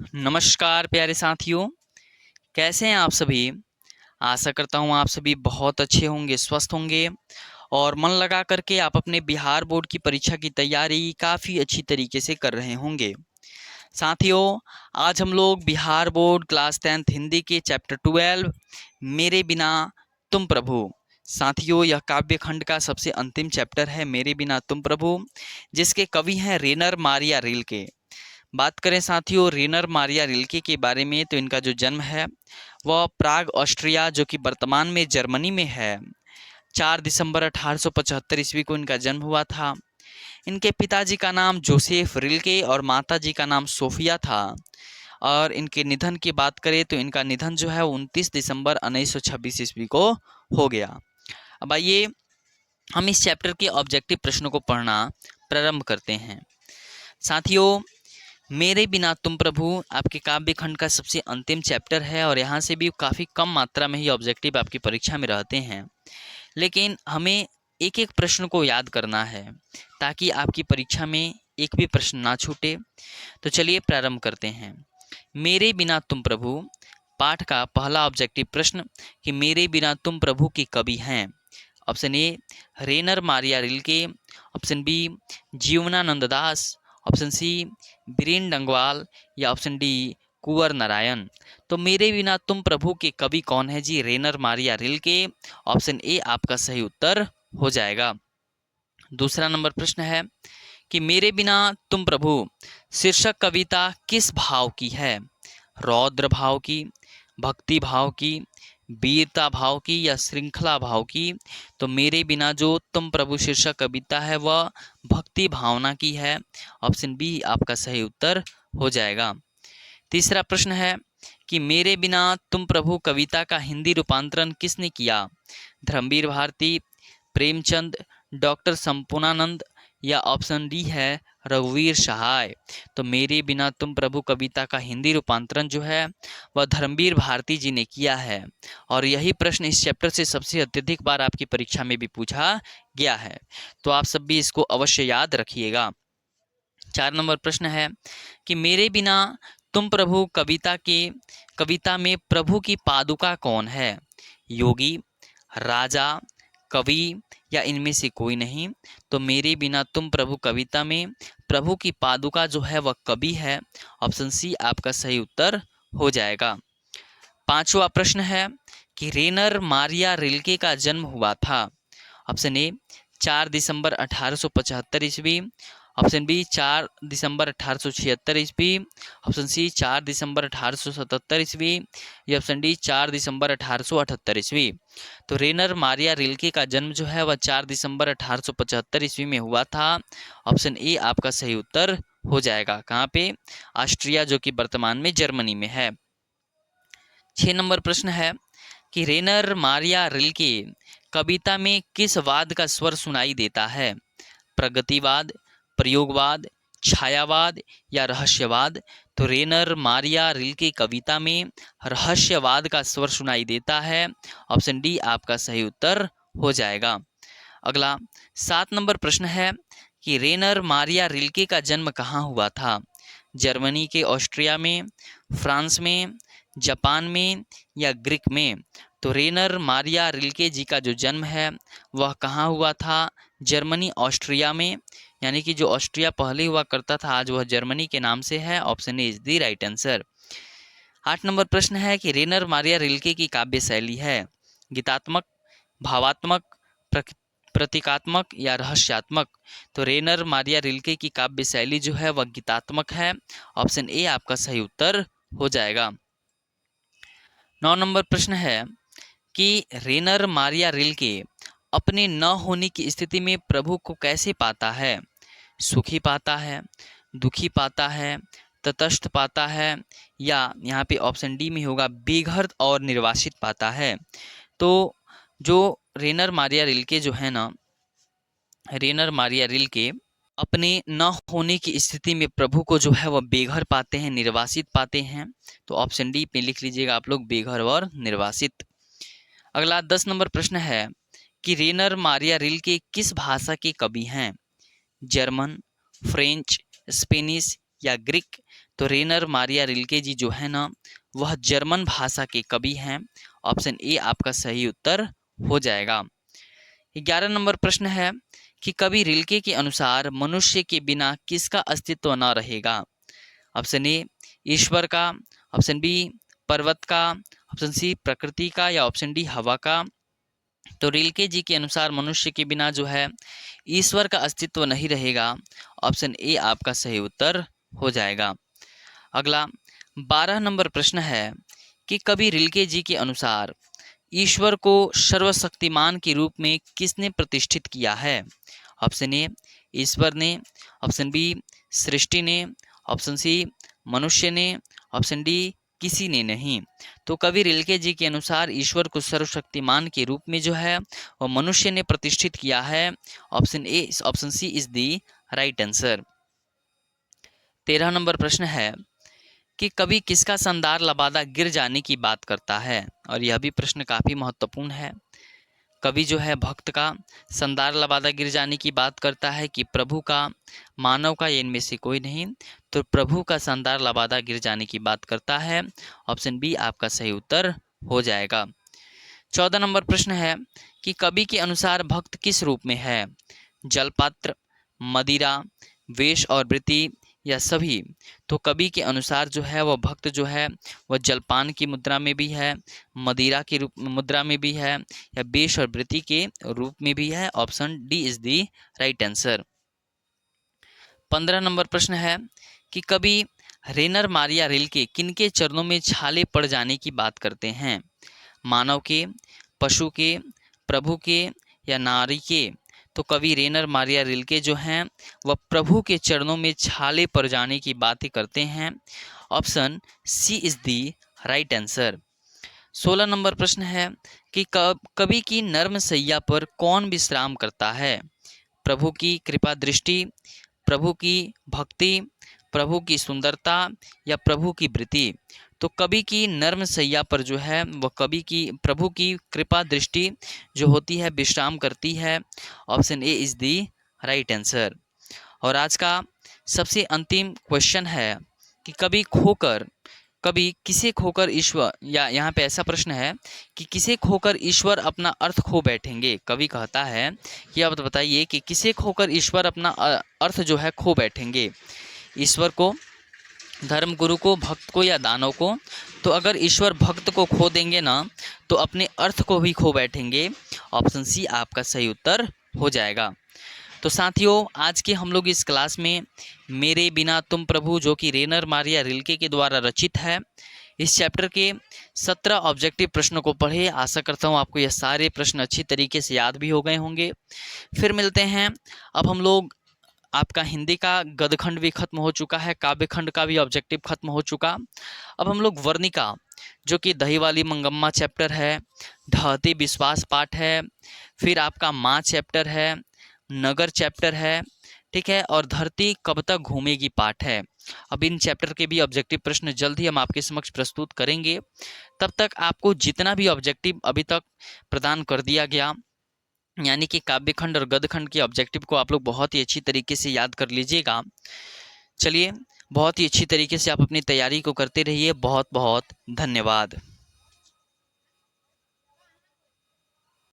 नमस्कार प्यारे साथियों, कैसे हैं आप सभी। आशा करता हूँ आप सभी बहुत अच्छे होंगे, स्वस्थ होंगे और मन लगा करके आप अपने बिहार बोर्ड की परीक्षा की तैयारी काफ़ी अच्छी तरीके से कर रहे होंगे। साथियों, आज हम लोग Bihar board class 10th Hindi के चैप्टर 12 मेरे बिना तुम प्रभु। साथियों, यह काव्य खंड का सबसे अंतिम चैप्टर है मेरे बिना तुम प्रभु, जिसके कवि हैं रेनर मारिया रिल्के। बात करें साथियों रेनर मारिया रिल्के के बारे में, तो इनका जो जन्म है वह प्राग ऑस्ट्रिया, जो कि वर्तमान में जर्मनी में है, 4 दिसंबर 1875 ईस्वी को इनका जन्म हुआ था। इनके पिताजी का नाम जोसेफ रिल्के और माताजी का नाम सोफिया था। और इनके निधन की बात करें तो इनका निधन जो है 29 दिसंबर 1926 ईस्वी को हो गया। अब आइए हम इस चैप्टर के ऑब्जेक्टिव प्रश्नों को पढ़ना प्रारंभ करते हैं। साथियों, मेरे बिना तुम प्रभु आपके काव्य खंड का सबसे अंतिम चैप्टर है और यहाँ से भी काफ़ी कम मात्रा में ही ऑब्जेक्टिव आपकी परीक्षा में रहते हैं, लेकिन हमें एक एक प्रश्न को याद करना है ताकि आपकी परीक्षा में एक भी प्रश्न ना छूटे। तो चलिए प्रारंभ करते हैं। मेरे बिना तुम प्रभु पाठ का पहला ऑब्जेक्टिव प्रश्न कि मेरे बिना तुम प्रभु के कवि हैं। Option A Rainer Maria Rilke, option B Jibanananda Das, option C Biren Dangwal या ऑप्शन डी कुंवर नारायण। तो मेरे बिना तुम प्रभु के कवि कौन है जी? रेनर मारिया रिल्के। ऑप्शन ए आपका सही उत्तर हो जाएगा। दूसरा नंबर प्रश्न है कि मेरे बिना तुम प्रभु शीर्षक कविता किस भाव की है? रौद्र भाव की, भक्ति भाव की, वीरता भाव की या श्रृंखला भाव की? तो मेरे बिना जो तुम प्रभु शीर्षक कविता है वह भक्ति भावना की है। ऑप्शन बी आपका सही उत्तर हो जाएगा। तीसरा प्रश्न है कि मेरे बिना तुम प्रभु कविता का हिंदी रूपांतरण किसने किया? धर्मवीर भारती, प्रेमचंद, डॉक्टर संपूर्णानंद या ऑप्शन डी है रघुवीर सहाय। तो मेरे बिना तुम प्रभु कविता का हिंदी रूपांतरण जो है वह धर्मवीर भारती जी ने किया है और यही प्रश्न इस चैप्टर से सबसे अत्यधिक बार आपकी परीक्षा में भी पूछा गया है, तो आप सब भी इसको अवश्य याद रखिएगा। 4 नंबर प्रश्न है कि मेरे बिना तुम प्रभु कविता में प्रभु की पादुका कौन है? योगी, राजा, कवि या इनमें से कोई नहीं? तो मेरे बिना तुम प्रभु कविता में प्रभु की पादुका जो है वह कवि है। ऑप्शन सी आपका सही उत्तर हो जाएगा। पांचवा प्रश्न है कि रेनर मारिया रिल्के का जन्म हुआ था। ऑप्शन ए 4 दिसंबर 1875 ईस्वी, ऑप्शन बी 4 दिसंबर 1876 ईस्वी, ऑप्शन सी 4 दिसंबर 1877 ईस्वी या ऑप्शन डी 4 दिसंबर 1878 ईस्वी। तो रेनर मारिया रिल्के का जन्म जो है वह 4 दिसंबर 1875 ईस्वी में हुआ था। ऑप्शन ए आपका सही उत्तर हो जाएगा। कहाँ पे? ऑस्ट्रिया, जो कि वर्तमान में जर्मनी में है। 6 नंबर प्रश्न है कि रेनर मारिया रिल्के कविता में किस वाद का स्वर सुनाई देता है? प्रगतिवाद, प्रयोगवाद, छायावाद या रहस्यवाद? तो रेनर मारिया रिल्के कविता में रहस्यवाद का स्वर सुनाई देता है। ऑप्शन डी आपका सही उत्तर हो जाएगा। अगला 7 नंबर प्रश्न है कि रेनर मारिया रिल्के का जन्म कहाँ हुआ था? जर्मनी के ऑस्ट्रिया में, फ्रांस में, जापान में या ग्रीक में? तो रेनर मारिया रिल्के जी का जो जन्म है वह कहाँ हुआ था? जर्मनी, ऑस्ट्रिया में, यानी कि जो ऑस्ट्रिया पहले हुआ करता था आज वह जर्मनी के नाम से है। Option A is the right answer. 8 number प्रश्न है कि रेनर मारिया रिल्के की काव्य शैली है गीतात्मक, भावात्मक, प्रतीकात्मक या रहस्यात्मक? तो रेनर मारिया रिल्के की काव्य शैली जो है वह गीतात्मक है। ऑप्शन ए आपका सही उत्तर हो जाएगा। 9 नंबर प्रश्न है कि रेनर मारिया रिल्के अपने न होने की स्थिति में प्रभु को कैसे पाता है? सुखी पाता है, दुखी पाता है, तटस्थ पाता है या यहाँ पे ऑप्शन डी में होगा बेघर और निर्वासित पाता है? तो जो रेनर मारिया रिल्के जो है ना, रेनर मारिया रिल्के अपने न होने की स्थिति में प्रभु को जो है वह बेघर पाते हैं, निर्वासित पाते हैं। तो ऑप्शन डी पे लिख लीजिएगा आप लोग, बेघर और निर्वासित। अगला 10 नंबर प्रश्न है कि रेनर मारिया रिल्के किस भाषा के कवि हैं? जर्मन, फ्रेंच, स्पेनिश या ग्रीक? तो रेनर मारिया रिल्के जी जो है ना, वह जर्मन भाषा के कवि हैं। ऑप्शन ए आपका सही उत्तर हो जाएगा। 11 नंबर प्रश्न है कि कवि रिल्के के अनुसार मनुष्य के बिना किसका अस्तित्व न रहेगा। ऑप्शन ए ईश्वर का, ऑप्शन बी पर्वत का, ऑप्शन सी प्रकृति का, या ऑप्शन डी हवा का। तो रिल्के जी के अनुसार मनुष्य के बिना जो है ईश्वर का अस्तित्व नहीं रहेगा। ऑप्शन ए आपका सही उत्तर हो जाएगा। अगला 12 नंबर प्रश्न है कि कवि रिल्के जी के अनुसार ईश्वर को सर्वशक्तिमान के रूप में किसने प्रतिष्ठित किया है। ऑप्शन ए ईश्वर ने, ऑप्शन बी सृष्टि ने, ऑप्शन सी मनुष्य ने, ऑप्शन डी किसी ने नहीं। तो कवि रिल्के जी के अनुसार ईश्वर को सर्वशक्तिमान के रूप में जो है वो मनुष्य ने प्रतिष्ठित किया है। Option A, option C is the right answer. 13 number प्रश्न है कि कवि किसका संदार लबादा गिर जाने की बात करता है। और यह भी प्रश्न काफी महत्वपूर्ण है। कवि जो है भक्त का संदार लबादा गिर जाने की बात करता है कि प्रभु का, मानव का, या इनमें से कोई नहीं। तो प्रभु का संदार लबादा गिर जाने की बात करता है। ऑप्शन बी आपका सही उत्तर हो जाएगा। 14 नंबर प्रश्न है कि कवि के अनुसार भक्त किस रूप में है। जलपात्र, मदिरा, वेश और वृत्ति, या सभी। तो कवि के अनुसार जो है वह भक्त जो है वह जलपान की मुद्रा में भी है, मदिरा की रूप मुद्रा में भी है, या वेश और वृत्ति के रूप में भी है। Option D is the right answer. 15 number प्रश्न है कि कवि रेनर मारिया रिल्के किनके चरणों में छाले पड़ जाने की बात करते हैं। मानव के, पशु के, प्रभु के, या नारी के। तो कवि रेनर मारिया रिल्के जो हैं वह प्रभु के चरणों में छाले पड़ जाने की बातें करते हैं। Option C is the right answer. 16 number प्रश्न है कि कवि की नर्म सैया पर कौन विश्राम करता है। प्रभु की कृपा दृष्टि, प्रभु की भक्ति, प्रभु की सुंदरता, या प्रभु की वृत्ति। तो कवि की नर्म सैया पर जो है वह प्रभु की कृपा दृष्टि जो होती है विश्राम करती है। Option A is the right answer. और आज का सबसे अंतिम क्वेश्चन है कि कवि किसे खोकर ईश्वर, या यहाँ पे ऐसा प्रश्न है कि किसे खोकर ईश्वर अपना अर्थ खो बैठेंगे। कवि कहता है कि आप बताइए कि किसे खोकर ईश्वर अपना अर्थ जो है खो बैठेंगे। ईश्वर को, धर्म गुरु को, भक्त को, या दानव को। तो अगर ईश्वर भक्त को खो देंगे ना तो अपने अर्थ को भी खो बैठेंगे। ऑप्शन सी आपका सही उत्तर हो जाएगा। तो साथियों आज के हम लोग इस क्लास में मेरे बिना तुम प्रभु जो कि रेनर मारिया रिल्के के द्वारा रचित है, इस चैप्टर के 17 ऑब्जेक्टिव प्रश्नों को पढ़े। आशा करता हूँ आपको यह सारे प्रश्न अच्छी तरीके से याद भी हो गए होंगे। फिर मिलते हैं। अब हम लोग, आपका हिंदी का गद्यखंड भी खत्म हो चुका है, काव्यखंड का भी ऑब्जेक्टिव खत्म हो चुका। अब हम लोग वर्णिका जो कि दही वाली मंगम्मा चैप्टर है, ढहती विश्वास पाठ है, फिर आपका माँ चैप्टर है, नगर चैप्टर है, ठीक है, और धरती कब तक घूमेगी पाठ है। अब इन चैप्टर के भी ऑब्जेक्टिव प्रश्न जल्द ही हम आपके समक्ष प्रस्तुत करेंगे। तब तक आपको जितना भी ऑब्जेक्टिव अभी तक प्रदान कर दिया गया, यानी कि काव्यखंड और गद्यखंड के ऑब्जेक्टिव को आप लोग बहुत ही अच्छी तरीके से याद कर लीजिएगा। चलिए, बहुत ही अच्छी तरीके से आप अपनी तैयारी को करते रहिए। बहुत बहुत धन्यवाद।